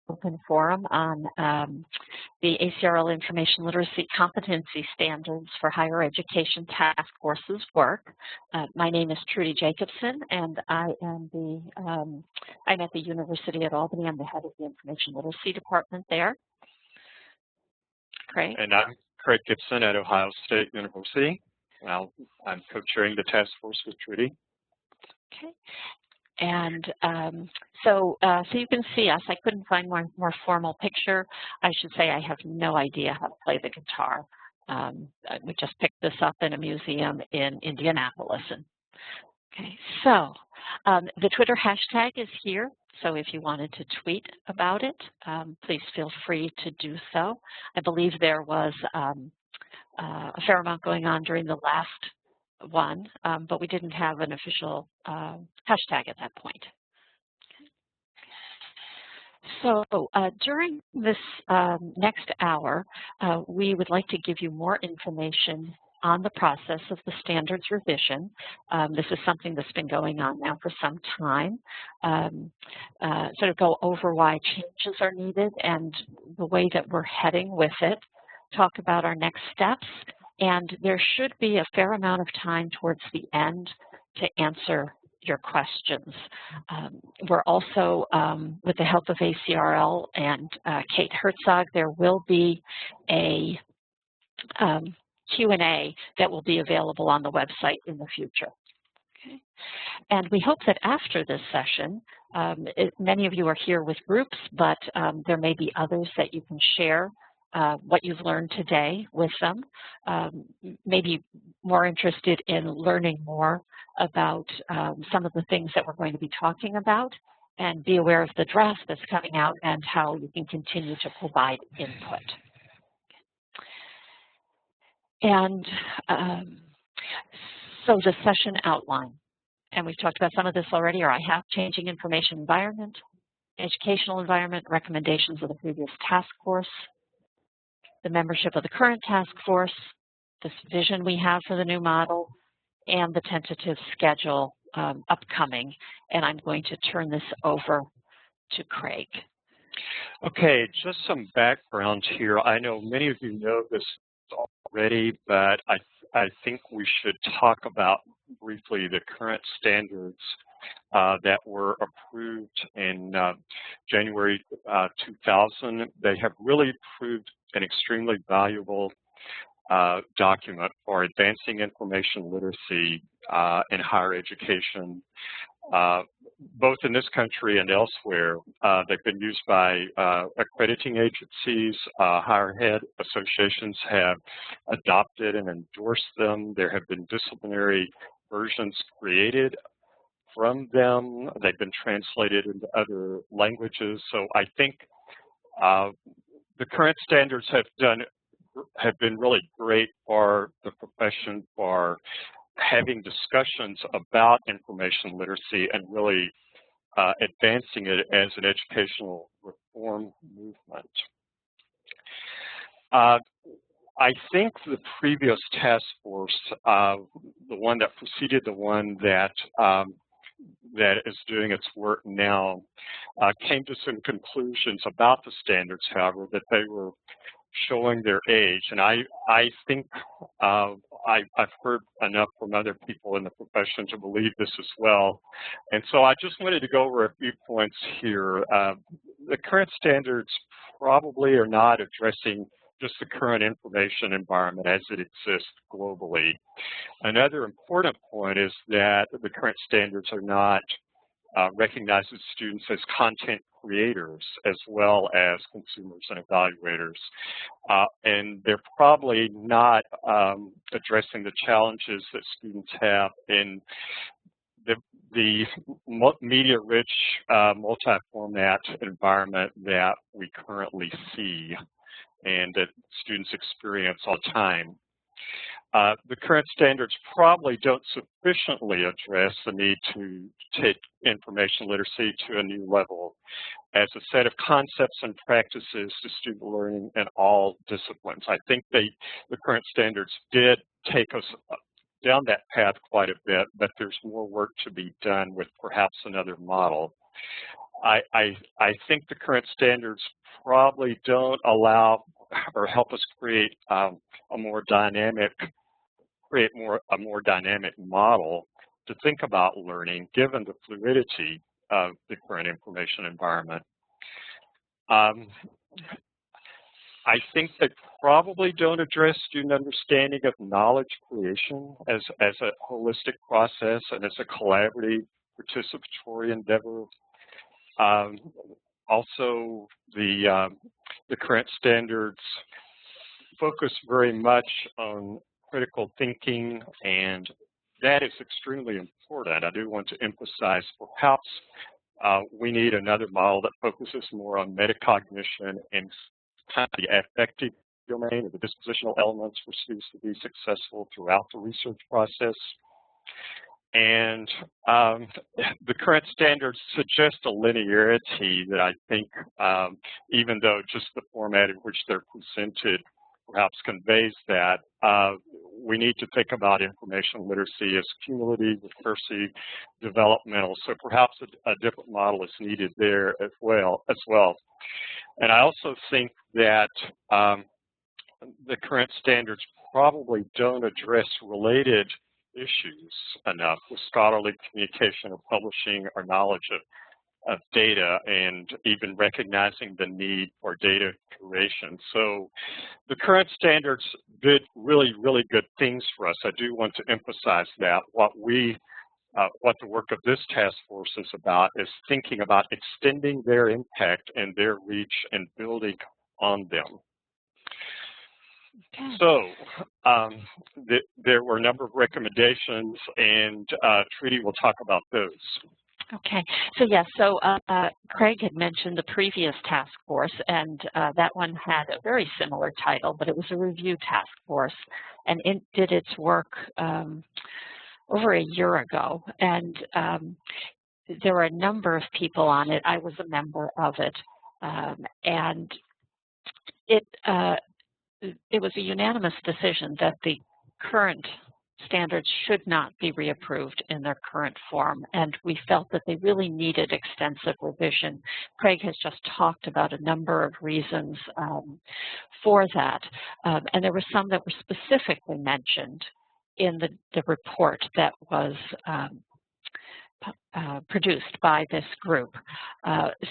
open forum on the ACRL Information Literacy Competency Standards for Higher Education Task Force's work. My name is Trudi Jacobson, and I am I'm at the University at Albany. I'm the head of the Information Literacy Department there. Craig? And I'm Craig Gibson at Ohio State University. Well, I'm co-chairing the task force with Trudi. Okay. And so you can see us. I couldn't find more formal picture. I should say I have no idea how to play the guitar. We just picked this up in a museum in Indianapolis. Okay, so the Twitter hashtag is here. So if you wanted to tweet about it, please feel free to do so. I believe there was a fair amount going on during the last one, but we didn't have an official hashtag at that point. So during this next hour, we would like to give you more information on the process of the standards revision. This is something that's been going on now for some time. Sort of go over why changes are needed and the way that we're heading with it, talk about our next steps, and there should be a fair amount of time towards the end to answer your questions. We're also, with the help of ACRL and Kate Herzog, there will be a Q&A that will be available on the website in the future. Okay. And we hope that after this session, many of you are here with groups, but there may be others that you can share what you've learned today with them, maybe more interested in learning more about some of the things that we're going to be talking about, and be aware of the draft that's coming out and how you can continue to provide input. And so the session outline, and we've talked about some of this already, or I have: changing information environment, educational environment, recommendations of the previous task force, the membership of the current task force, this vision we have for the new model, and the tentative schedule upcoming. And I'm going to turn this over to Craig. Okay, just some background here. I know many of you know this already, but I think we should talk about briefly the current standards that were approved in January 2000. They have really proved an extremely valuable document for advancing information literacy in higher education, both in this country and elsewhere. They've been used by accrediting agencies. Higher ed associations have adopted and endorsed them. There have been disciplinary versions created from them. They've been translated into other languages. So I think the current standards have been really great for the profession, for having discussions about information literacy and really advancing it as an educational reform movement. I think the previous task force, the one that preceded the one that is doing its work now, came to some conclusions about the standards, however, that they were showing their age. And I think I've heard enough from other people in the profession to believe this as well. And so I just wanted to go over a few points here. The current standards probably are not addressing just the current information environment as it exists globally. Another important point is that the current standards are not recognizing students as content creators as well as consumers and evaluators. And they're probably not addressing the challenges that students have in the media-rich multi-format environment that we currently see and that students experience all the time. The current standards probably don't sufficiently address the need to take information literacy to a new level as a set of concepts and practices to student learning in all disciplines. I think the current standards did take us down that path quite a bit, but there's more work to be done with perhaps another model. I think the current standards probably don't allow or help us create a more dynamic model to think about learning given the fluidity of the current information environment. I think they probably don't address student understanding of knowledge creation as a holistic process and as a collaborative, participatory endeavor. Also, the current standards focus very much on critical thinking, and that is extremely important. I do want to emphasize perhaps we need another model that focuses more on metacognition and kind of the affective domain or the dispositional elements for students to be successful throughout the research process. And the current standards suggest a linearity that I think, even though just the format in which they're presented perhaps conveys that, we need to think about information literacy as cumulative, recursive, developmental. So perhaps a different model is needed there as well. And I also think that the current standards probably don't address related issues enough with scholarly communication or publishing or knowledge of data, and even recognizing the need for data curation. So the current standards did really, really good things for us. I do want to emphasize that what the work of this task force is about is thinking about extending their impact and their reach and building on them. Okay. So there were a number of recommendations, and Trudi will talk about those. Okay, so yes, Craig had mentioned the previous task force, and that one had a very similar title, but it was a review task force, and it did its work over a year ago, and there were a number of people on it. I was a member of it, and it was a unanimous decision that the current standards should not be reapproved in their current form, and we felt that they really needed extensive revision. Craig has just talked about a number of reasons for that, and there were some that were specifically mentioned in the report that was produced by this group.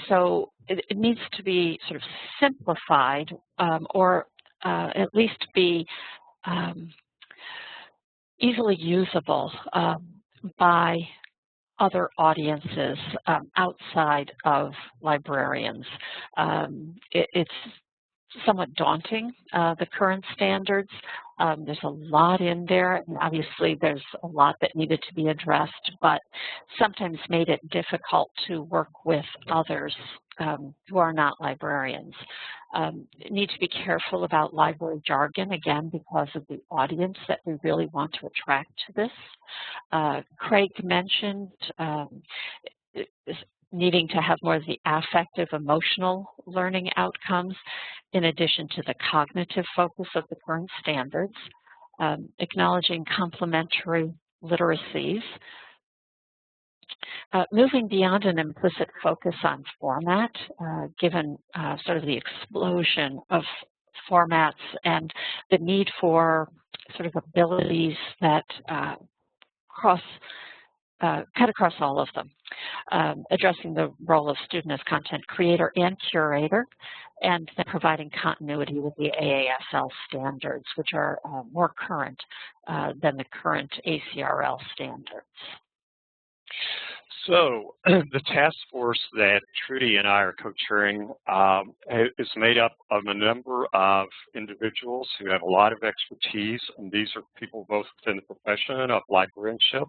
So it needs to be sort of simplified, or at least be easily usable by other audiences outside of librarians. It's somewhat daunting, the current standards. There's a lot in there, and obviously there's a lot that needed to be addressed, but sometimes made it difficult to work with others who are not librarians. Need to be careful about library jargon, again, because of the audience that we really want to attract to this. Craig mentioned needing to have more of the affective, emotional learning outcomes in addition to the cognitive focus of the current standards, acknowledging complementary literacies, moving beyond an implicit focus on format, given sort of the explosion of formats and the need for sort of abilities that cut across all of them, addressing the role of student as content creator and curator, and then providing continuity with the AASL standards, which are more current than the current ACRL standards. So the task force that Trudi and I are co-chairing is made up of a number of individuals who have a lot of expertise, and these are people both within the profession of librarianship,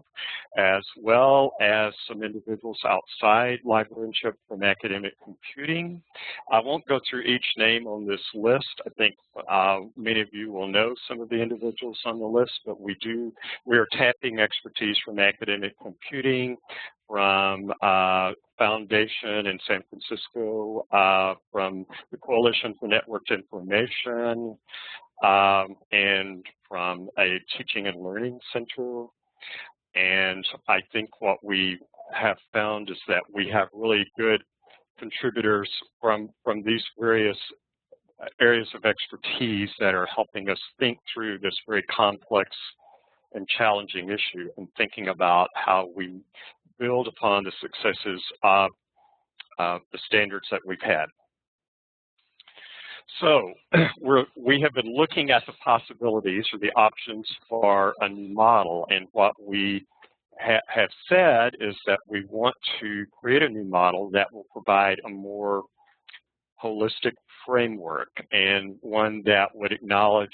as well as some individuals outside librarianship from academic computing. I won't go through each name on this list. I think many of you will know some of the individuals on the list, but we are tapping expertise from academic computing, from Foundation in San Francisco, from the Coalition for Networked Information, and from a teaching and learning center. And I think what we have found is that we have really good contributors from these various areas of expertise that are helping us think through this very complex and challenging issue and thinking about how we build upon the successes of the standards that we've had. So we have been looking at the possibilities or the options for a new model, and what we have said is that we want to create a new model that will provide a more holistic framework and one that would acknowledge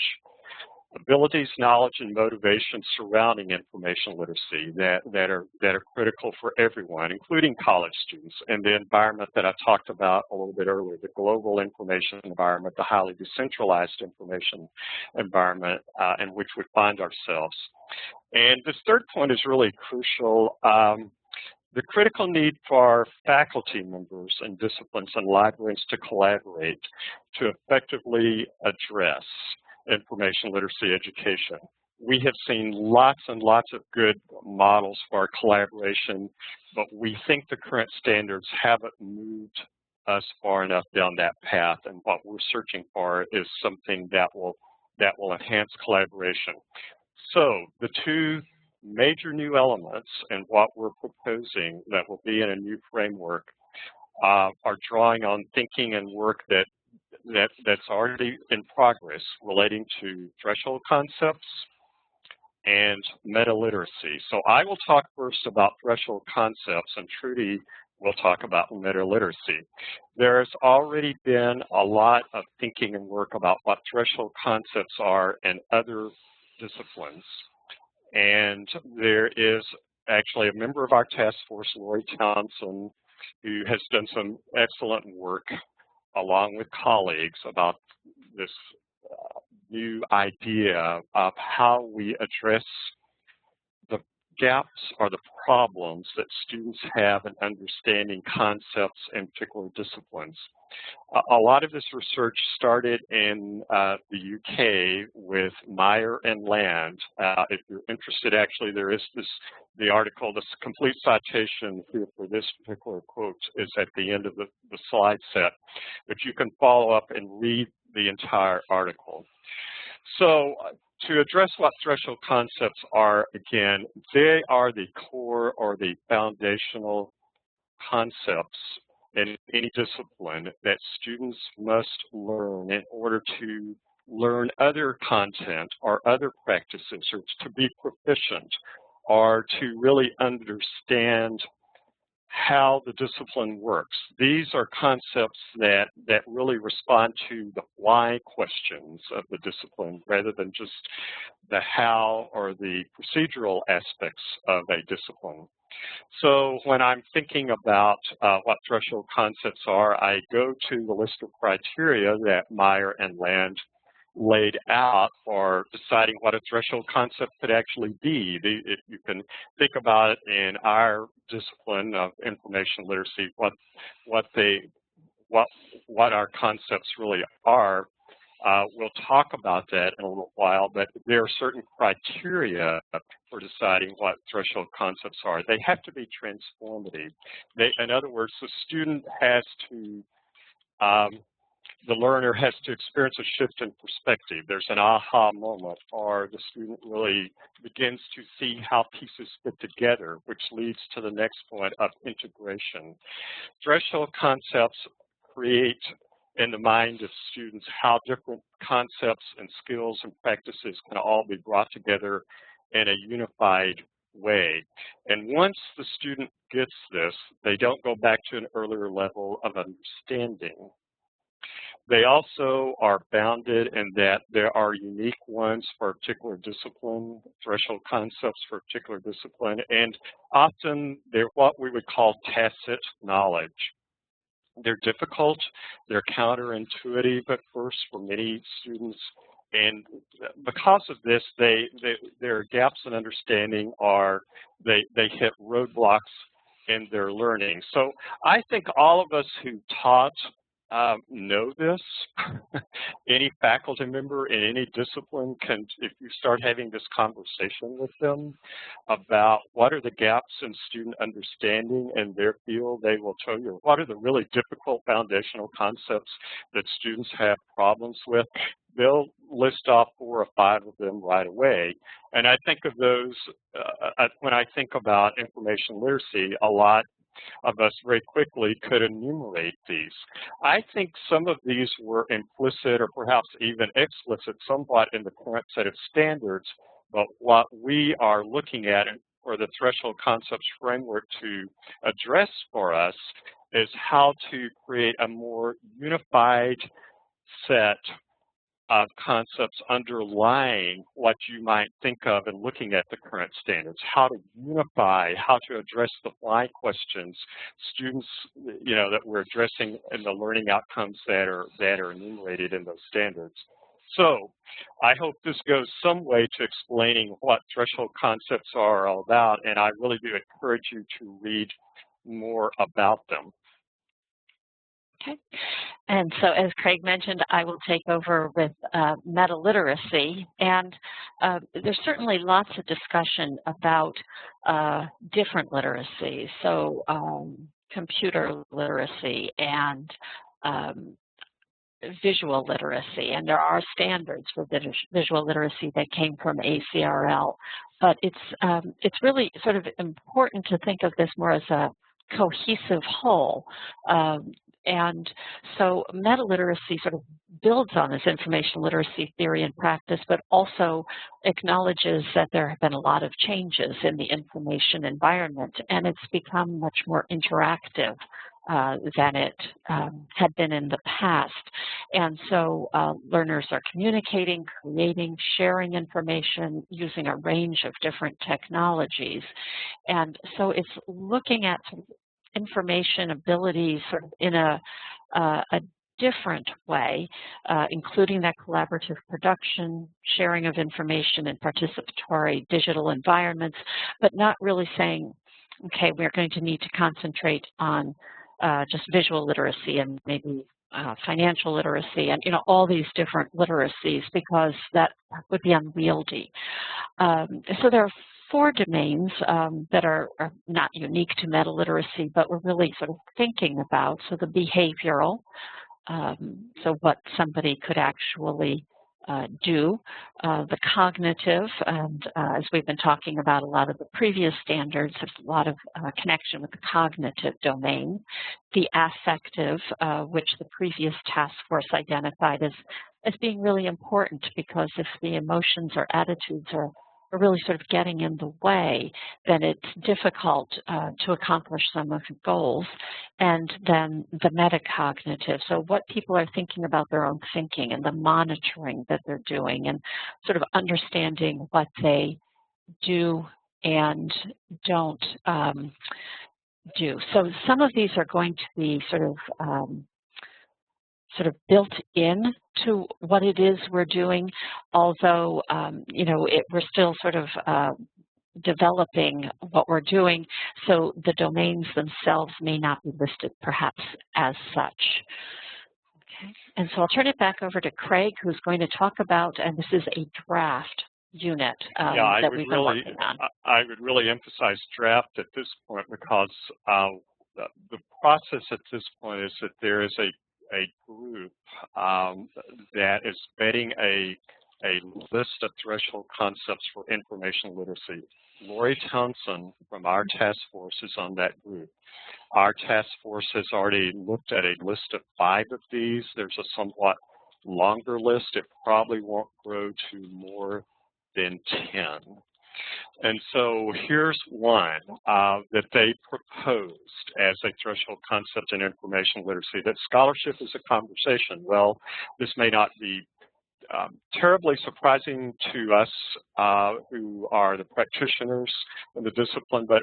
abilities, knowledge, and motivation surrounding information literacy that are critical for everyone, including college students, and the environment that I talked about a little bit earlier, the global information environment, the highly decentralized information environment in which we find ourselves. And this third point is really crucial. The critical need for faculty members and disciplines and librarians to collaborate to effectively address information literacy education. We have seen lots and lots of good models for collaboration, but we think the current standards haven't moved us far enough down that path, and what we're searching for is something that will enhance collaboration. So the two major new elements and what we're proposing that will be in a new framework are drawing on thinking and work that's already in progress relating to threshold concepts and meta-literacy. So I will talk first about threshold concepts, and Trudi will talk about meta-literacy. There's already been a lot of thinking and work about what threshold concepts are in other disciplines. And there is actually a member of our task force, Lori Thompson, who has done some excellent work along with colleagues about this new idea of how we address the gaps or the problems that students have in understanding concepts in particular disciplines. A lot of this research started in the UK with Meyer and Land. If you're interested, actually, there is the article, this complete citation here for this particular quote is at the end of the slide set, but you can follow up and read the entire article. So to address what threshold concepts are, again, they are the core or the foundational concepts in any discipline that students must learn in order to learn other content or other practices, or to be proficient, or to really understand how the discipline works. These are concepts that really respond to the why questions of the discipline rather than just the how or the procedural aspects of a discipline. So when I'm thinking about what threshold concepts are, I go to the list of criteria that Meyer and Land laid out for deciding what a threshold concept could actually be. You can think about it in our discipline of information literacy, what our concepts really are. We'll talk about that in a little while, but there are certain criteria for deciding what threshold concepts are. They have to be transformative. In other words, the student has to the learner has to experience a shift in perspective. There's an aha moment, or the student really begins to see how pieces fit together, which leads to the next point of integration. Threshold concepts create in the mind of students how different concepts and skills and practices can all be brought together in a unified way. And once the student gets this, they don't go back to an earlier level of understanding. They also are bounded in that there are unique ones for a particular discipline, threshold concepts for a particular discipline, and often they're what we would call tacit knowledge. They're difficult, they're counterintuitive at first for many students, and because of this, their gaps in understanding are, they hit roadblocks in their learning. So I think all of us who taught know this. Any faculty member in any discipline can, if you start having this conversation with them about what are the gaps in student understanding in their field, they will tell you what are the really difficult foundational concepts that students have problems with. They'll list off 4 or 5 of them right away. And I think of those, when I think about information literacy, a lot of us very quickly could enumerate these. I think some of these were implicit or perhaps even explicit somewhat in the current set of standards, but what we are looking at or the threshold concepts framework to address for us is how to create a more unified set of concepts underlying what you might think of in looking at the current standards, how to unify, how to address the why questions, students, that we're addressing and the learning outcomes that are enumerated in those standards. So I hope this goes some way to explaining what threshold concepts are all about, and I really do encourage you to read more about them. Okay. And so as Craig mentioned, I will take over with metaliteracy. And there's certainly lots of discussion about different literacies. So computer literacy and visual literacy. And there are standards for visual literacy that came from ACRL. But it's really sort of important to think of this more as a cohesive whole. And so metaliteracy sort of builds on this information literacy theory and practice, but also acknowledges that there have been a lot of changes in the information environment, and it's become much more interactive than it had been in the past. And so learners are communicating, creating, sharing information using a range of different technologies. And so it's looking at sort of information abilities sort of in a different way, including that collaborative production, sharing of information in participatory digital environments, but not really saying, okay, we're going to need to concentrate on just visual literacy and maybe financial literacy and all these different literacies, because that would be unwieldy. So there are 4 domains that are not unique to metaliteracy, but we're really sort of thinking about. So the behavioral, so what somebody could actually do, the cognitive, and as we've been talking about a lot of the previous standards, there's a lot of connection with the cognitive domain, the affective, which the previous task force identified as being really important, because if the emotions or attitudes are really sort of getting in the way, then it's difficult to accomplish some of the goals. And then the metacognitive, so what people are thinking about their own thinking and the monitoring that they're doing and sort of understanding what they do and don't do. So some of these are going to be sort of built in to what it is we're doing, although, we're still sort of developing what we're doing, so the domains themselves may not be listed perhaps as such. Okay. And so I'll turn it back over to Craig, who's going to talk about, and this is a draft unit that we've been working on. I would really emphasize draft at this point, because the process at this point is that there is a group that is vetting a list of threshold concepts for information literacy. Lori Townsend from our task force is on that group. Our task force has already looked at a list of 5 of these. There's a somewhat longer list. It probably won't grow to more than 10. And so here's one that they proposed as a threshold concept in information literacy, that scholarship is a conversation. Well, this may not be terribly surprising to us who are the practitioners in the discipline, but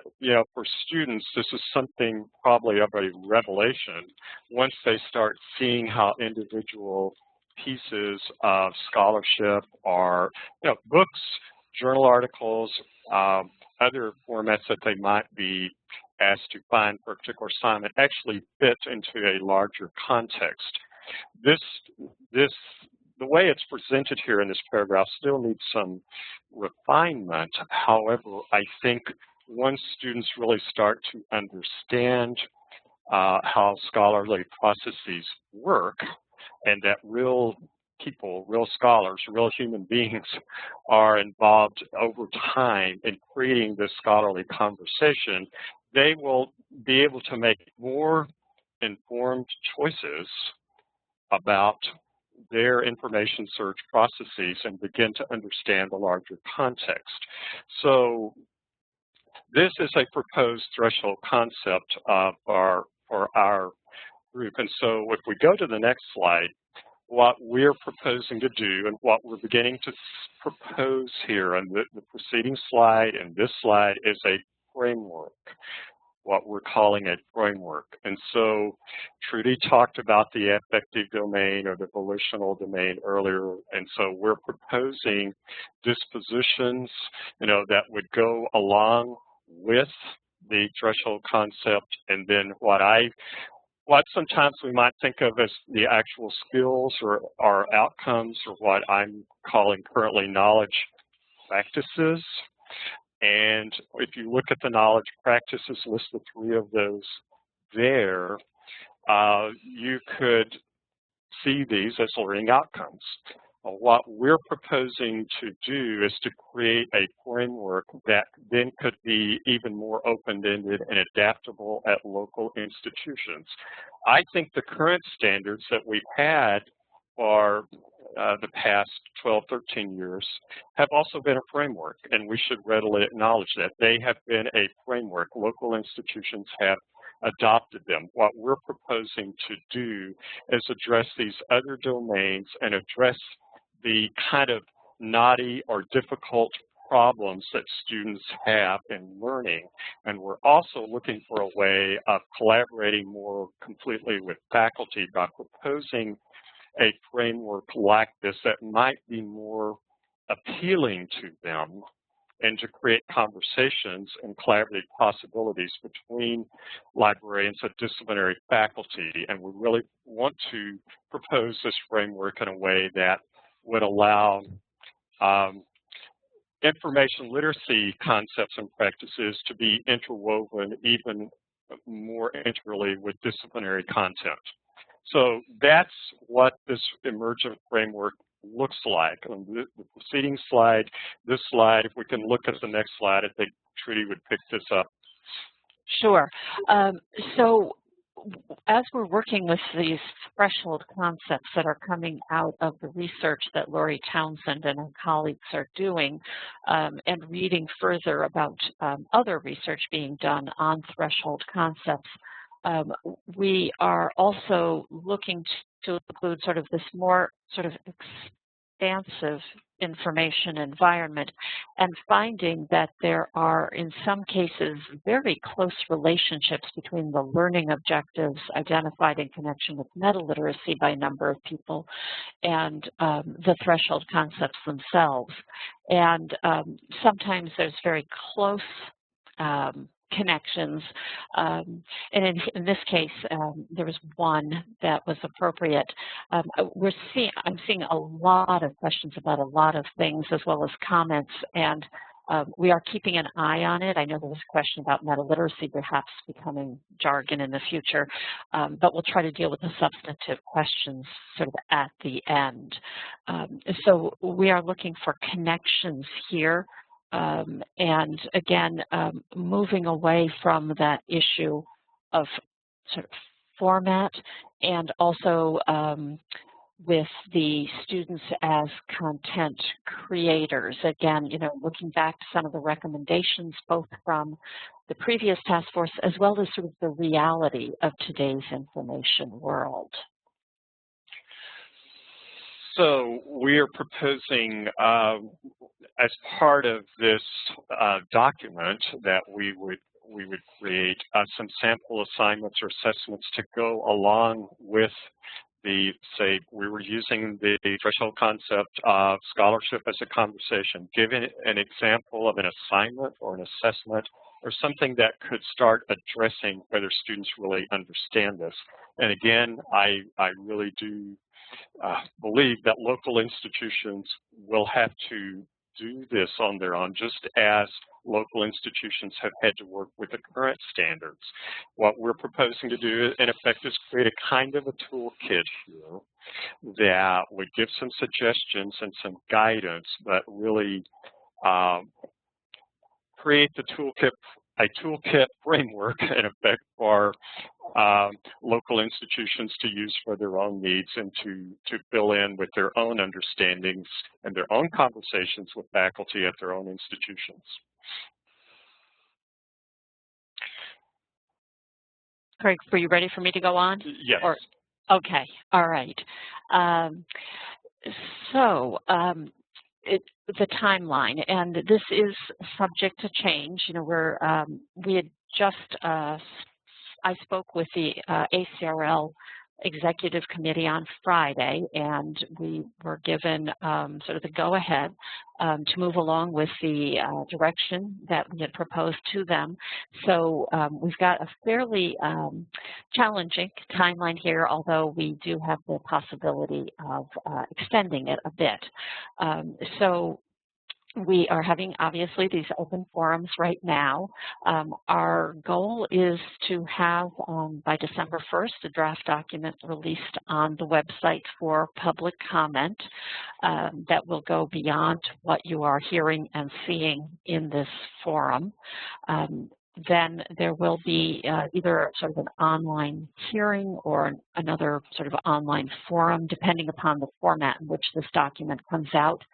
for students, this is something probably of a revelation once they start seeing how individual pieces of scholarship are, books, journal articles, other formats that they might be as to find a particular assignment actually fits into a larger context. The way it's presented here in this paragraph still needs some refinement. However, I think once students really start to understand how scholarly processes work, and that real people, real scholars, real human beings are involved over time in creating this scholarly conversation, they will be able to make more informed choices about their information search processes and begin to understand the larger context. So this is a proposed threshold concept for our group. And so if we go to the next slide, what we're proposing to do and what we're beginning to propose here on the preceding slide and this slide is a framework, what we're calling a framework. And so Trudi talked about the affective domain or the volitional domain earlier, and so we're proposing dispositions, that would go along with the threshold concept, and then what sometimes we might think of as the actual skills or outcomes, or what I'm calling currently knowledge practices. And if you look at the knowledge practices list, the three of those there, you could see these as learning outcomes. What we're proposing to do is to create a framework that then could be even more open-ended and adaptable at local institutions. I think the current standards that we've had for the past 12, 13 years have also been a framework, and we should readily acknowledge that. They have been a framework. Local institutions have adopted them. What we're proposing to do is address these other domains and address the kind of knotty or difficult problems that students have in learning. And we're also looking for a way of collaborating more completely with faculty by proposing a framework like this that might be more appealing to them, and to create conversations and collaborative possibilities between librarians and disciplinary faculty. And we really want to propose this framework in a way that would allow information literacy concepts and practices to be interwoven even more integrally with disciplinary content. So that's what this emergent framework looks like. On the preceding slide, this slide, if we can look at the next slide, I think Trudi would pick this up. Sure. So as we're working with these threshold concepts that are coming out of the research that Lori Townsend and her colleagues are doing, and reading further about other research being done on threshold concepts, we are also looking to include sort of this more sort of expansive information environment, and finding that there are, in some cases, very close relationships between the learning objectives identified in connection with metaliteracy by a number of people and the threshold concepts themselves. And sometimes there's very close connections, and in this case, there was one that was appropriate. I'm seeing a lot of questions about a lot of things, as well as comments, and we are keeping an eye on it. I know there was a question about metaliteracy perhaps becoming jargon in the future, but we'll try to deal with the substantive questions sort of at the end. So we are looking for connections here. And again, moving away from that issue of sort of format, and also with the students as content creators. Again, looking back to some of the recommendations, both from the previous task force, as well as sort of the reality of today's information world. So we are proposing, as part of this document, that we would create some sample assignments or assessments to go along with the, say, we were using the threshold concept of scholarship as a conversation, giving an example of an assignment or an assessment or something that could start addressing whether students really understand this. And again, I really do believe that local institutions will have to do this on their own, just as local institutions have had to work with the current standards. What we're proposing to do, in effect, is create a kind of a toolkit here that would give some suggestions and some guidance, but really create the toolkit, a toolkit framework, in effect, for local institutions to use for their own needs and to fill in with their own understandings and their own conversations with faculty at their own institutions. Craig, were you ready for me to go on? Yes. Okay, all right. The timeline, and this is subject to change. You know, we had just I spoke with the ACRL Executive Committee on Friday, and we were given sort of the go-ahead to move along with the direction that we had proposed to them. So we've got a fairly challenging timeline here, although we do have the possibility of extending it a bit. So we are having, obviously, these open forums right now. Our goal is to have, by December 1st, a draft document released on the website for public comment that will go beyond what you are hearing and seeing in this forum. Then there will be either sort of an online hearing or another sort of online forum, depending upon the format in which this document comes out,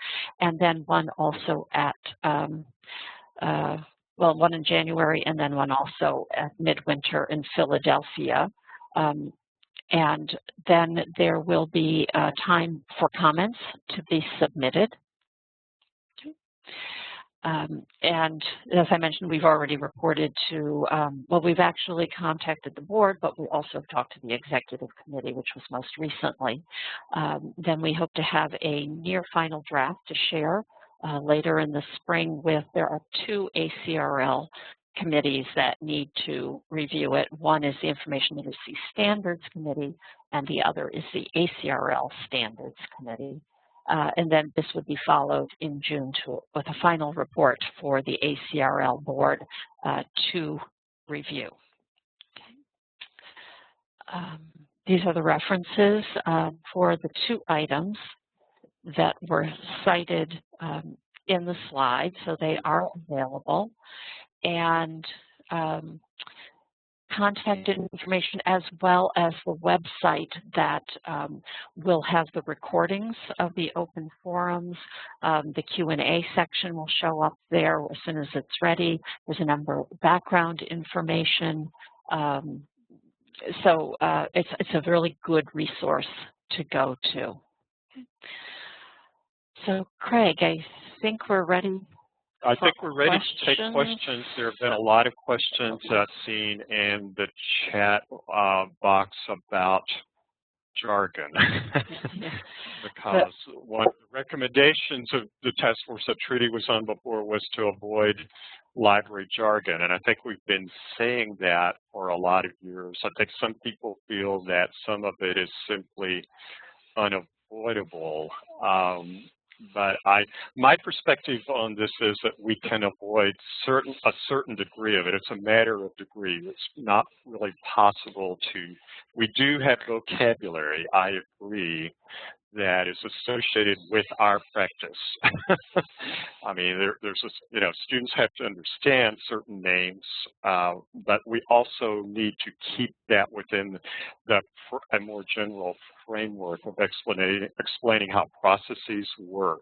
and then one also at, well, one in January, and then one also at midwinter in Philadelphia. And then there will be time for comments to be submitted. And as I mentioned, we've already reported to, well, we've actually contacted the board, but we also talked to the executive committee, which was most recently. Then we hope to have a near final draft to share later in the spring there are two ACRL committees that need to review it. One is the Information Literacy Standards Committee, and the other is the ACRL Standards Committee. And then this would be followed in June with a final report for the ACRL board to review. Okay. These are the references for the two items that were cited in the slide, so they are available. And contact information, as well as the website that will have the recordings of the open forums. The Q&A section will show up there as soon as it's ready. There's a number of background information. So it's a really good resource to go to. So Craig, I think we're ready. I think we're ready to take questions. There have been a lot of questions I've seen in the chat box about jargon. Because one of the recommendations of the task force that Trudi was on before was to avoid library jargon. And I think we've been saying that for a lot of years. I think some people feel that some of it is simply unavoidable. But my perspective on this is that we can avoid a certain degree of it. It's a matter of degree. It's not really possible to. We do have vocabulary, I agree, that is associated with our practice. I mean, there's students have to understand certain names, but we also need to keep that within a more general framework of explaining how processes work.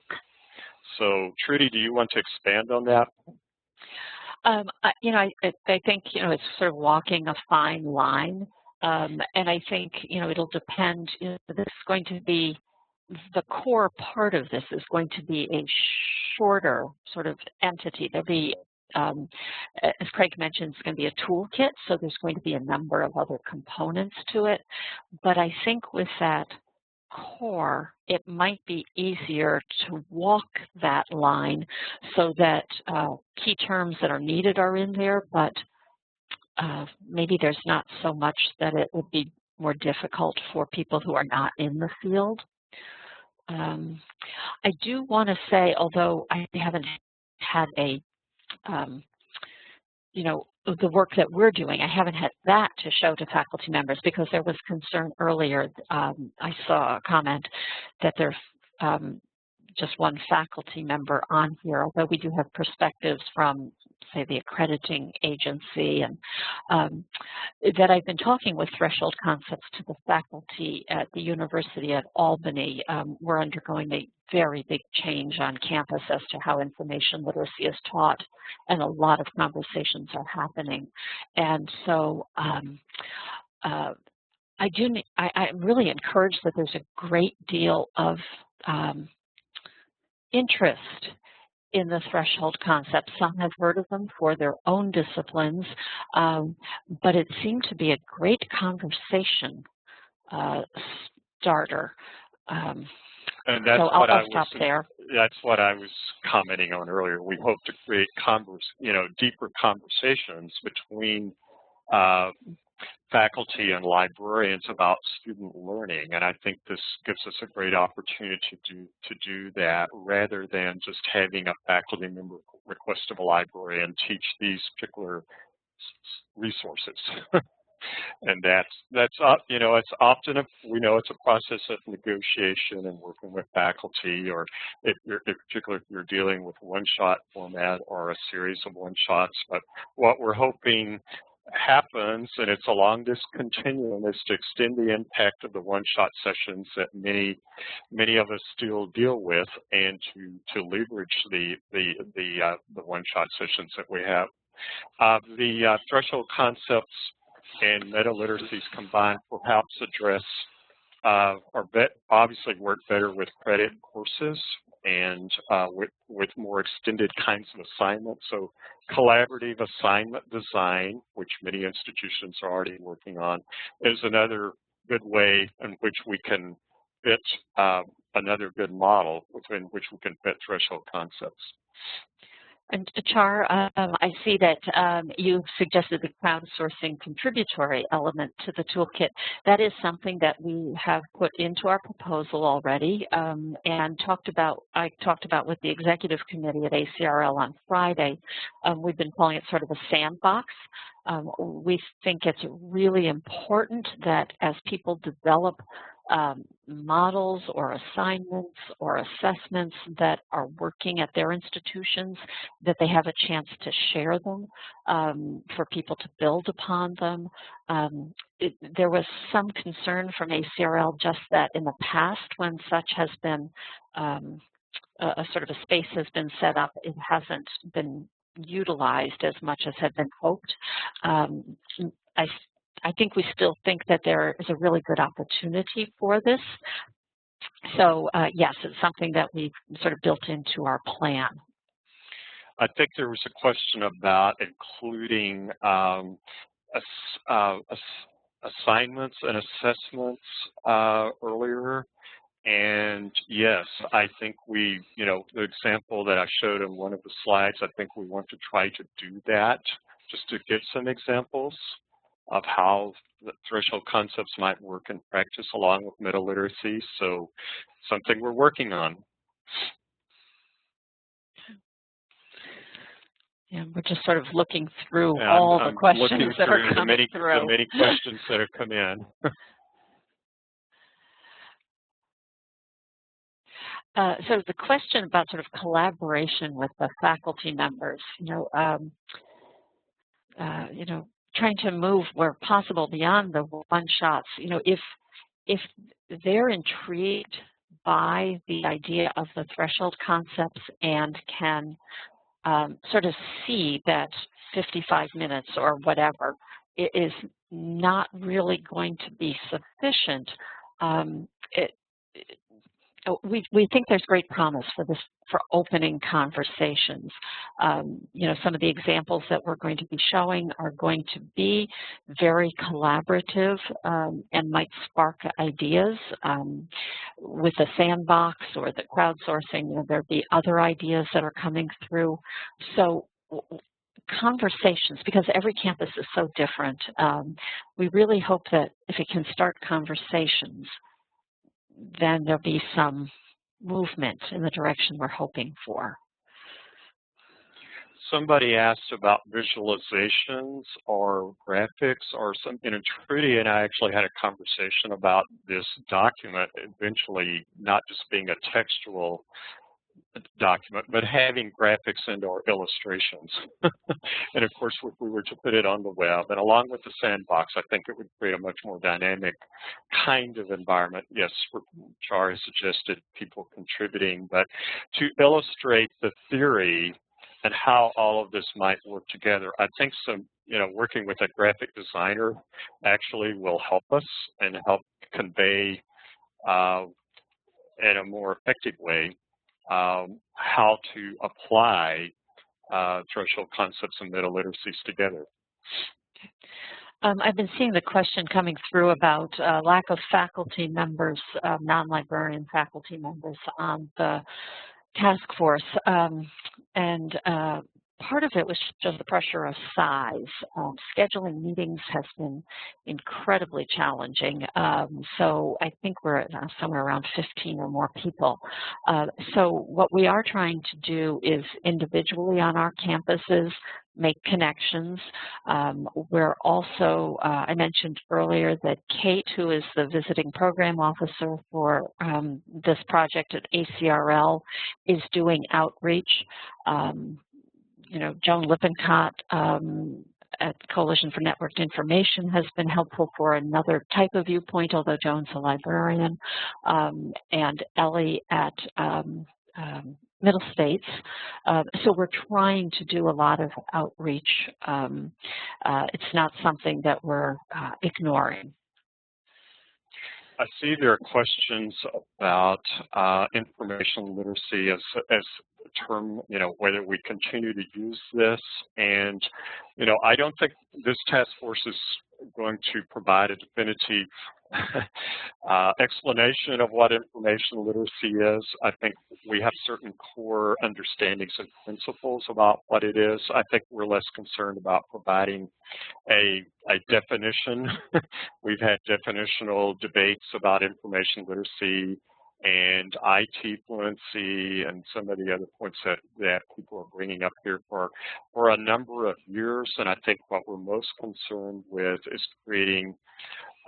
So, Trudi, do you want to expand on that? I think, it's sort of walking a fine line. And I think, it'll depend, this is going to be, the core part of this is going to be a shorter sort of entity. There'll be, as Craig mentioned, it's going to be a toolkit, so there's going to be a number of other components to it. But I think with that core, it might be easier to walk that line so that key terms that are needed are in there, but maybe there's not so much that it would be more difficult for people who are not in the field. I do want to say, although I haven't had a, the work that we're doing, I haven't had that to show to faculty members because there was concern earlier. I saw a comment that there's just one faculty member on here, although we do have perspectives from, say, the accrediting agency, and that I've been talking with threshold concepts to the faculty at the University at Albany. We're undergoing a very big change on campus as to how information literacy is taught, and a lot of conversations are happening. And so I'm really encouraged that there's a great deal of interest in the threshold concepts. Some have heard of them for their own disciplines, but it seemed to be a great conversation starter. And that's so what I'll stop there. That's what I was commenting on earlier. We hope to create deeper conversations between faculty and librarians about student learning, and I think this gives us a great opportunity to do that rather than just having a faculty member request of a librarian teach these particular resources. And that's it's often it's a process of negotiation and working with faculty, or if you're dealing with one-shot format or a series of one-shots. But what we're hoping happens, and it's along this continuum, is to extend the impact of the one-shot sessions that many of us still deal with, and to leverage the one-shot sessions that we have. The threshold concepts and meta-literacies combined perhaps address obviously work better with credit courses and with more extended kinds of assignments. So collaborative assignment design, which many institutions are already working on, is another good way in which we can fit another good model within which we can fit threshold concepts. And Char, I see that you suggested the crowdsourcing contributory element to the toolkit. That is something that we have put into our proposal already, and I talked about with the executive committee at ACRL on Friday. We've been calling it sort of a sandbox. We think it's really important that as people develop models or assignments or assessments that are working at their institutions, that they have a chance to share them, for people to build upon them. There was some concern from ACRL just that in the past, when such has been a sort of a space has been set up, it hasn't been utilized as much as had been hoped. I think we still think that there is a really good opportunity for this. So yes, it's something that we've sort of built into our plan. I think there was a question about including assignments and assessments earlier. And yes, I think the example that I showed in one of the slides, I think we want to try to do that, just to give some examples of how the threshold concepts might work in practice along with meta-literacy. So something we're working on. Yeah, we're just sort of looking through all the questions that are coming through. The many questions that have come in. So the question about sort of collaboration with the faculty members, trying to move where possible beyond the one-shots. If they're intrigued by the idea of the threshold concepts and can sort of see that 55 minutes or whatever is not really going to be sufficient, we think there's great promise for this, for opening conversations. Some of the examples that we're going to be showing are going to be very collaborative and might spark ideas. with the sandbox or the crowdsourcing, there'd be other ideas that are coming through. So conversations, because every campus is so different, we really hope that if it can start conversations, then there'll be some movement in the direction we're hoping for. Somebody asked about visualizations or graphics or something, and Trudi and I actually had a conversation about this document eventually not just being a textual document, but having graphics and or illustrations. And of course, if we were to put it on the web, and along with the sandbox, I think it would create a much more dynamic kind of environment. Yes, Char has suggested people contributing, but to illustrate the theory and how all of this might work together, I think working with a graphic designer actually will help us and help convey in a more effective way how to apply threshold concepts and meta-literacies together. I've been seeing the question coming through about lack of faculty members, non-librarian faculty members on the task force. Part of it was just the pressure of size. Scheduling meetings has been incredibly challenging. So I think we're at somewhere around 15 or more people. So what we are trying to do is individually on our campuses make connections. We're also, I mentioned earlier that Kate, who is the visiting program officer for this project at ACRL, is doing outreach. Joan Lippincott at Coalition for Networked Information has been helpful for another type of viewpoint, although Joan's a librarian, and Ellie at Middle States. So we're trying to do a lot of outreach. It's not something that we're ignoring. I see there are questions about information literacy as a term, whether we continue to use this. And, I don't think this task force is going to provide a definitive explanation of what information literacy is. I think we have certain core understandings and principles about what it is. I think we're less concerned about providing a definition. We've had definitional debates about information literacy and IT fluency and some of the other points that people are bringing up here for a number of years. And I think what we're most concerned with is creating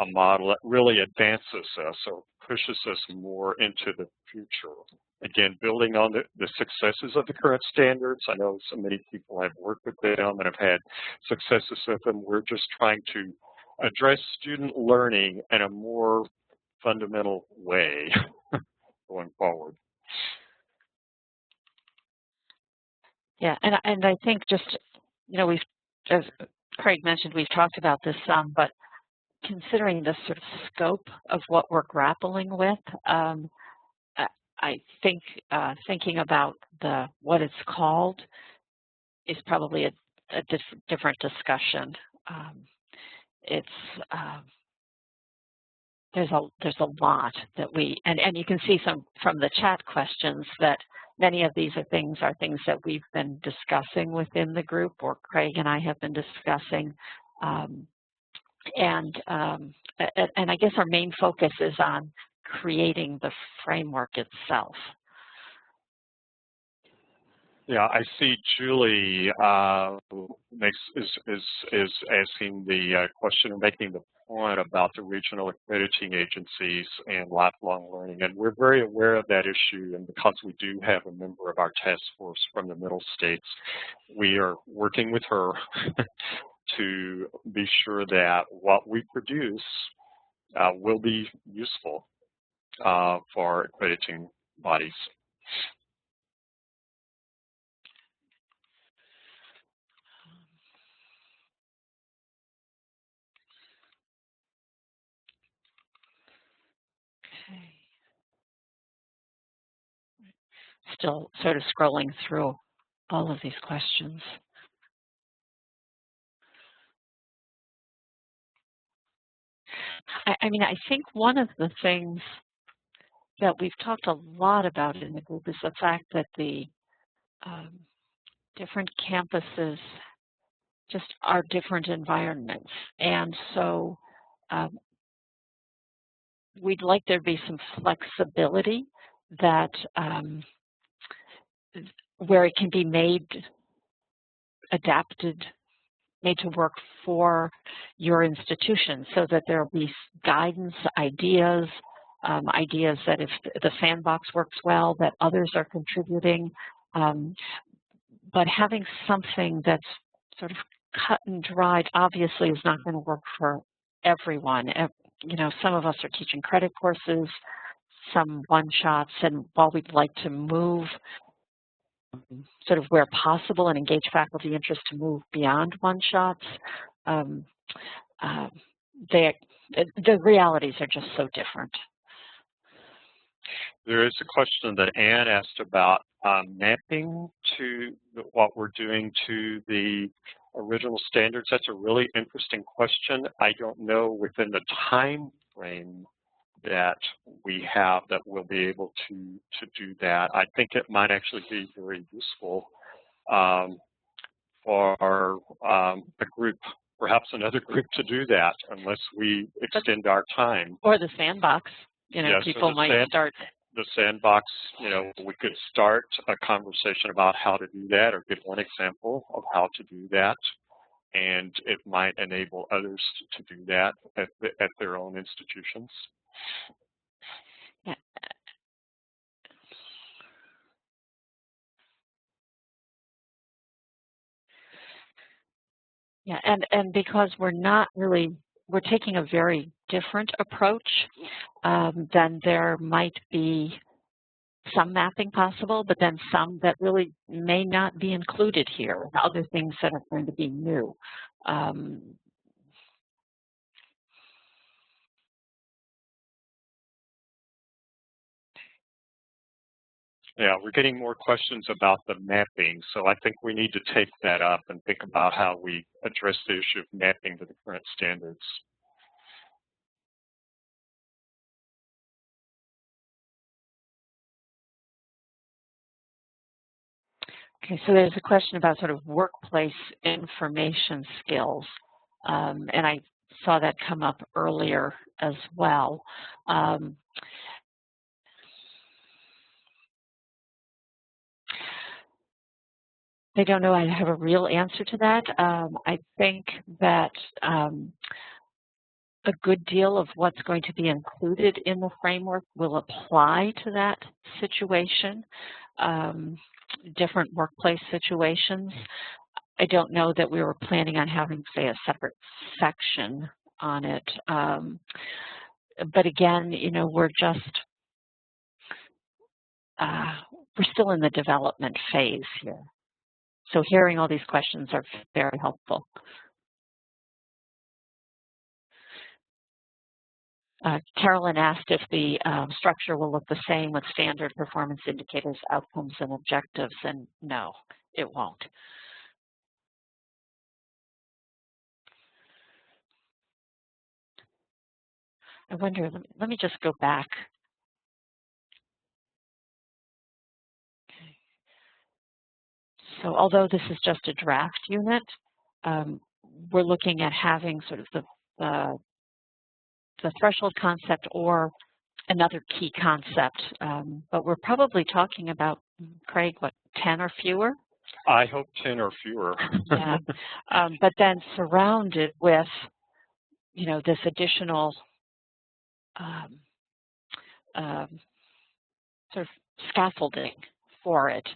a model that really advances us or pushes us more into the future. Again, building on the successes of the current standards. I know so many people have worked with them and have had successes with them. We're just trying to address student learning in a more fundamental way going forward. Yeah, and I think just, we've, as Craig mentioned, we've talked about this some, but considering the sort of scope of what we're grappling with, I think thinking about what it's called is probably a different discussion. There's a lot that and you can see some from the chat questions that many of these are things that we've been discussing within the group, or Craig and I have been discussing. And I guess our main focus is on creating the framework itself. Yeah, I see Julie is asking the question or making the point about the regional accrediting agencies and lifelong learning, and we're very aware of that issue. And because we do have a member of our task force from the Middle States, we are working with her to be sure that what we produce will be useful for accrediting bodies. Okay. Still sort of scrolling through all of these questions. I mean, I think one of the things that we've talked a lot about in the group is the fact that the different campuses just are different environments. And so we'd like there to be some flexibility that where it can be adapted, made to work for your institution, so that there'll be guidance, ideas that if the sandbox works well, that others are contributing. But having something that's sort of cut and dried obviously is not going to work for everyone. You know, some of us are teaching credit courses, some one-shots, and while we'd like to move sort of where possible and engage faculty interest to move beyond one-shots, the realities are just so different. There is a question that Anne asked about mapping to what we're doing to the original standards. That's a really interesting question. I don't know within the time frame that we have that we'll be able to do that. I think it might actually be very useful for a group, perhaps another group, to do that, unless we extend our time. Or the sandbox. You know, yes, people might start. The sandbox, you know, we could start a conversation about how to do that or give one example of how to do that. And it might enable others to do that at their own institutions. Yeah. Yeah, and because we're taking a very different approach, then there might be some mapping possible, but then some that really may not be included here, other things that are going to be new. Yeah, we're getting more questions about the mapping, so I think we need to take that up and think about how we address the issue of mapping to the current standards. Okay, so there's a question about sort of workplace information skills, and I saw that come up earlier as well. I don't know I have a real answer to that. I think that a good deal of what's going to be included in the framework will apply to that situation, different workplace situations. I don't know that we were planning on having, say, a separate section on it. But again, you know, we're still in the development phase here. So hearing all these questions are very helpful. Carolyn asked if the structure will look the same with standard performance indicators, outcomes, and objectives, and no, it won't. I wonder, let me just go back. Okay. So although this is just a draft unit, we're looking at having sort of the threshold concept or another key concept, but we're probably talking about, Craig, what, 10 or fewer? I hope 10 or fewer. Yeah, but then surrounded with, you know, this additional sort of scaffolding for it.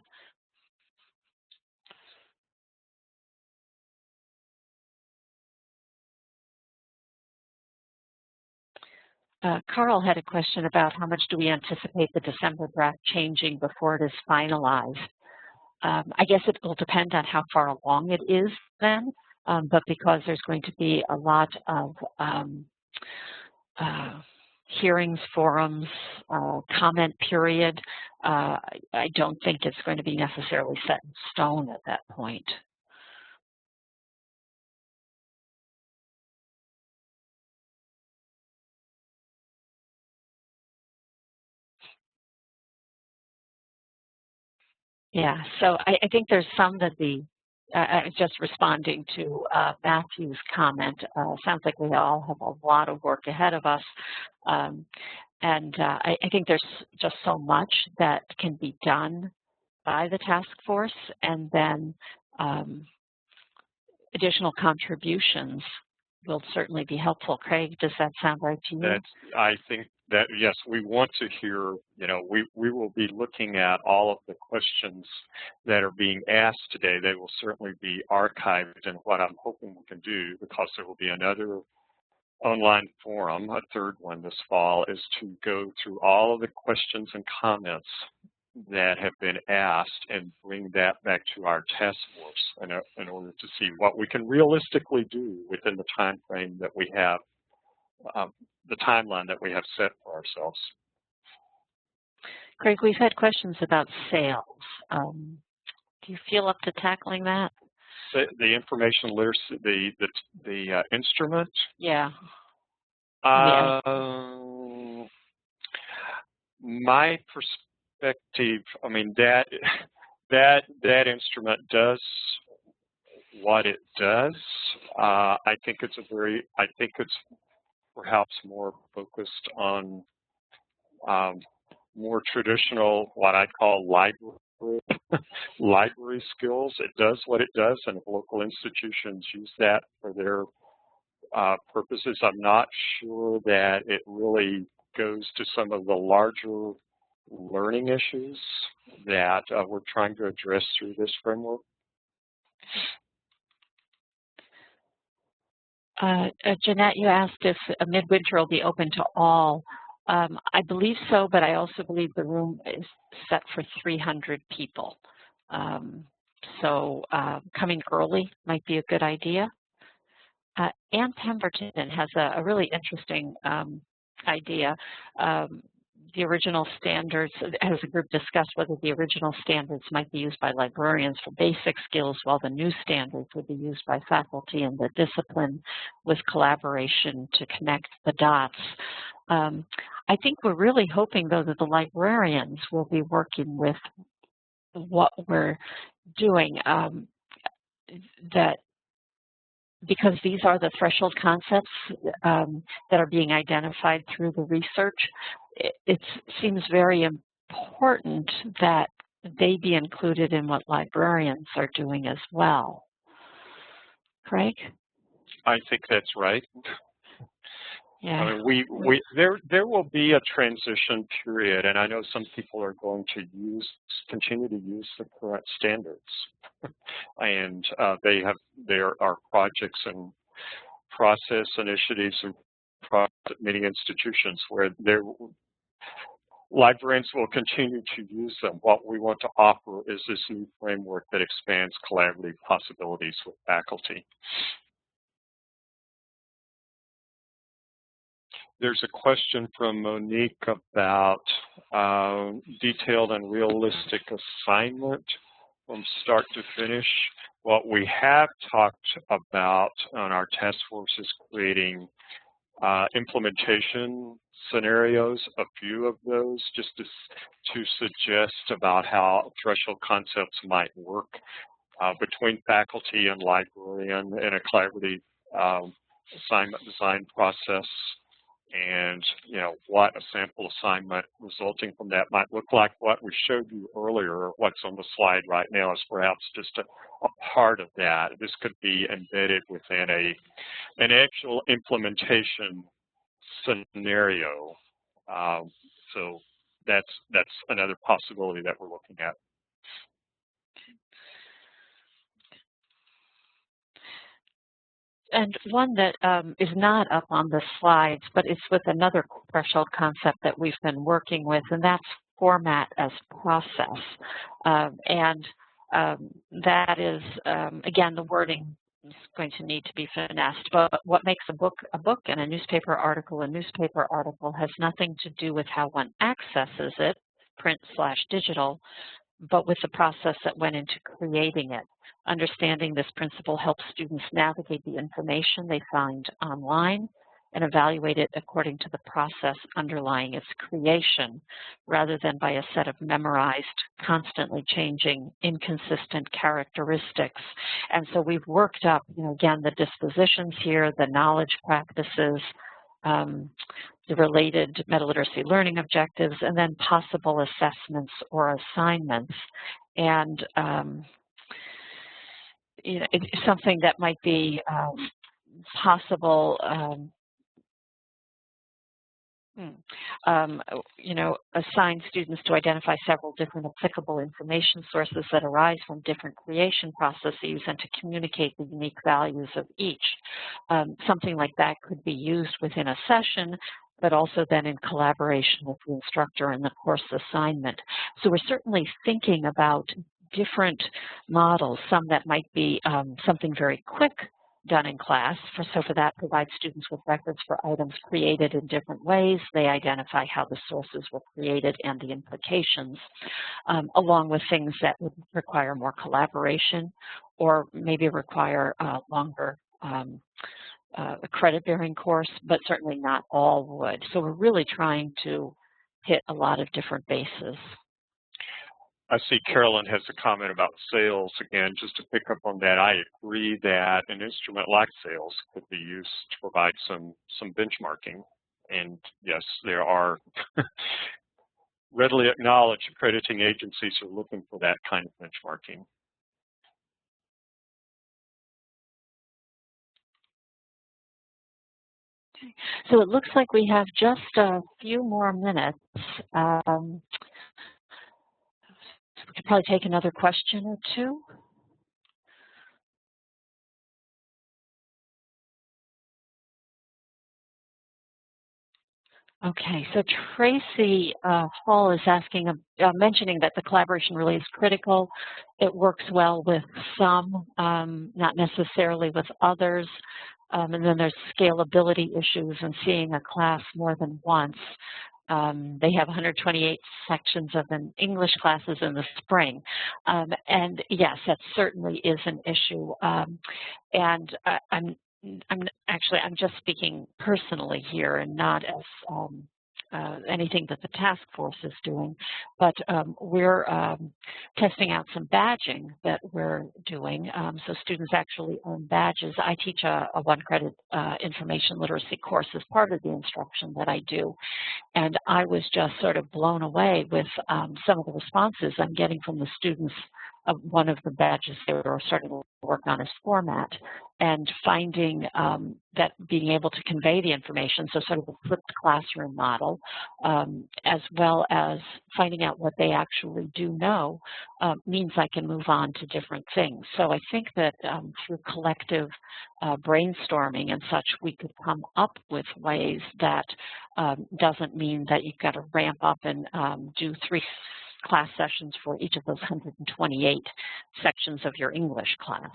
Carl had a question about how much do we anticipate the December draft changing before it is finalized. I guess it will depend on how far along it is then, but because there's going to be a lot of hearings, forums, comment period, I don't think it's going to be necessarily set in stone at that point. Yeah, so I think there's some that just responding to Matthew's comment, sounds like we all have a lot of work ahead of us. And I think there's just so much that can be done by the task force, and then additional contributions will certainly be helpful. Craig, does that sound right to you? I think that, yes, we want to hear, we will be looking at all of the questions that are being asked today. They will certainly be archived, and what I'm hoping we can do, because there will be another online forum, a third one this fall, is to go through all of the questions and comments that have been asked and bring that back to our task force in order to see what we can realistically do within the time frame that we have, the timeline that we have set for ourselves. Craig, we've had questions about sales. Do you feel up to tackling that? The information literacy, the instrument? Yeah. My perspective, I mean, that instrument does what it does. I think it's perhaps more focused on more traditional, what I call library skills. It does what it does, and if local institutions use that for their purposes, I'm not sure that it really goes to some of the larger learning issues that we're trying to address through this framework. Jeanette, you asked if midwinter will be open to all. I believe so, but I also believe the room is set for 300 people. So coming early might be a good idea. Ann Pemberton has a really interesting idea. The original standards, as a group discussed whether the original standards might be used by librarians for basic skills, while the new standards would be used by faculty in the discipline with collaboration to connect the dots. I think we're really hoping, though, that the librarians will be working with what we're doing, that because these are the threshold concepts that are being identified through the research, it seems very important that they be included in what librarians are doing as well. Craig? I think that's right. Yeah. I mean, there will be a transition period, and I know some people are going to continue to use the current standards, and there are projects and process initiatives and many institutions where librarians will continue to use them. What we want to offer is this new framework that expands collaborative possibilities with faculty. There's a question from Monique about detailed and realistic assignment from start to finish. What we have talked about on our task force is creating implementation scenarios, a few of those, just to suggest about how threshold concepts might work between faculty and librarian in a collaborative assignment design process. And what a sample assignment resulting from that might look like. What we showed you earlier, what's on the slide right now, is perhaps just a part of that. This could be embedded within an actual implementation scenario. So that's another possibility that we're looking at. And one that is not up on the slides, but it's with another threshold concept that we've been working with, and that's format as process. That is, again, the wording is going to need to be finessed. But what makes a book and a newspaper article has nothing to do with how one accesses it, print/digital, but with the process that went into creating it. Understanding this principle helps students navigate the information they find online and evaluate it according to the process underlying its creation, rather than by a set of memorized, constantly changing, inconsistent characteristics. And so we've worked up, again, the dispositions here, the knowledge practices, the related metaliteracy learning objectives, and then possible assessments or assignments. And it's something that might be possible, assign students to identify several different applicable information sources that arise from different creation processes and to communicate the unique values of each. Something like that could be used within a session, but also then in collaboration with the instructor in the course assignment. So we're certainly thinking about different models, some that might be something very quick done in class. So for that, provide students with records for items created in different ways. They identify how the sources were created and the implications, along with things that would require more collaboration or maybe require a longer a credit-bearing course, but certainly not all would. So we're really trying to hit a lot of different bases. I see Carolyn has a comment about sales. Again, just to pick up on that, I agree that an instrument like sales could be used to provide some benchmarking. And yes, there are readily acknowledged accrediting agencies are looking for that kind of benchmarking. Okay. So it looks like we have just a few more minutes. We could probably take another question or two. Okay, so Tracy Hall is asking, mentioning that the collaboration really is critical. It works well with some, not necessarily with others. And then there's scalability issues and seeing a class more than once. They have 128 sections of an English classes in the spring. And yes, that certainly is an issue. And I'm just speaking personally here and not as anything that the task force is doing, but we're testing out some badging that we're doing. So students actually earn badges. I teach a one-credit information literacy course as part of the instruction that I do. And I was just sort of blown away with some of the responses I'm getting from the students of one of the badges they were starting to work on is format, and finding that being able to convey the information, so sort of a flipped classroom model, as well as finding out what they actually do know, means I can move on to different things. So I think that through collective brainstorming and such, we could come up with ways that doesn't mean that you've got to ramp up and do 3 class sessions for each of those 128 sections of your English class.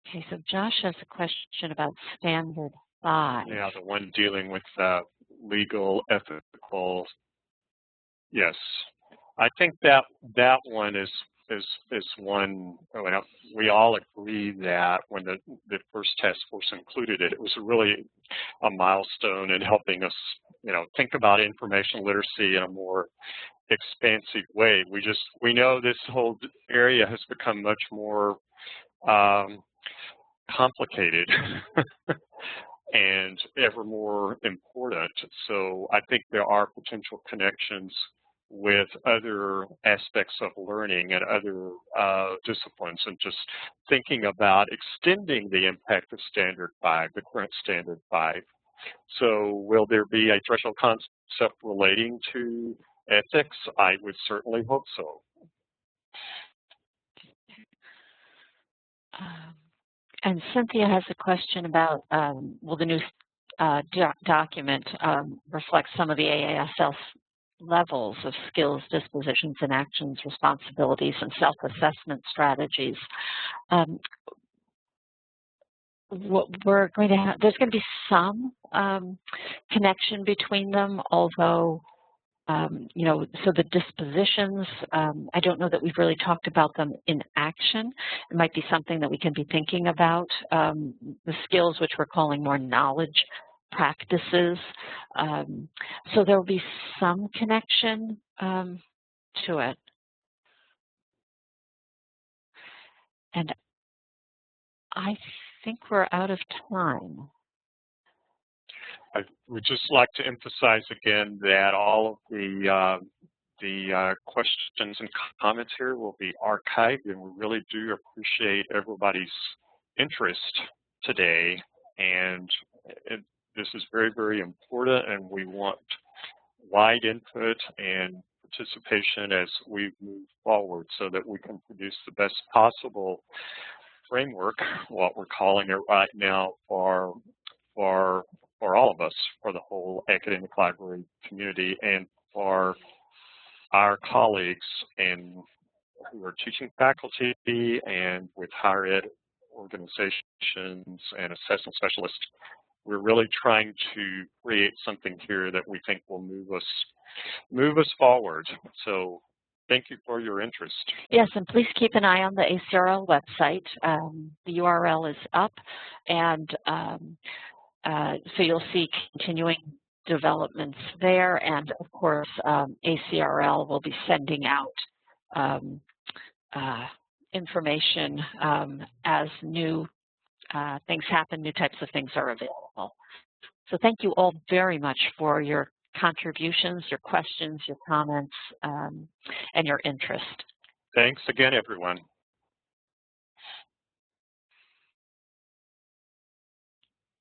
Okay, so Josh has a question about Standard 5. Yeah, the one dealing with legal, ethical. Yes, I think that one is one. We all agree that when the first task force included it, it was really a milestone in helping us, think about information literacy in a more expansive way. We know this whole area has become much more complicated and ever more important. So I think there are potential connections with other aspects of learning and other disciplines, and just thinking about extending the impact of Standard 5, the current Standard 5. So will there be a threshold concept relating to ethics? I would certainly hope so. And Cynthia has a question about, will the new document reflect some of the AASL levels of skills, dispositions, and actions, responsibilities, and self-assessment strategies? what we're going to have, there's going to be some connection between them, although you know, so the dispositions, I don't know that we've really talked about them in action. It might be something that we can be thinking about. The skills, which we're calling more knowledge practices. So there will be some connection to it. And I think we're out of time. I would just like to emphasize again that all of the questions and comments here will be archived, and we really do appreciate everybody's interest today. And this is very, very important, and we want wide input and participation as we move forward so that we can produce the best possible framework, what we're calling it right now, for all of us, for the whole academic library community, and for our colleagues and who are teaching faculty and with higher ed organizations and assessment specialists. We're really trying to create something here that we think will move us forward. So thank you for your interest. Yes, and please keep an eye on the ACRL website. The URL is up, and so you'll see continuing developments there, and of course ACRL will be sending out information as new things happen, new types of things are available. So thank you all very much for your contributions, your questions, your comments, and your interest. Thanks again, everyone.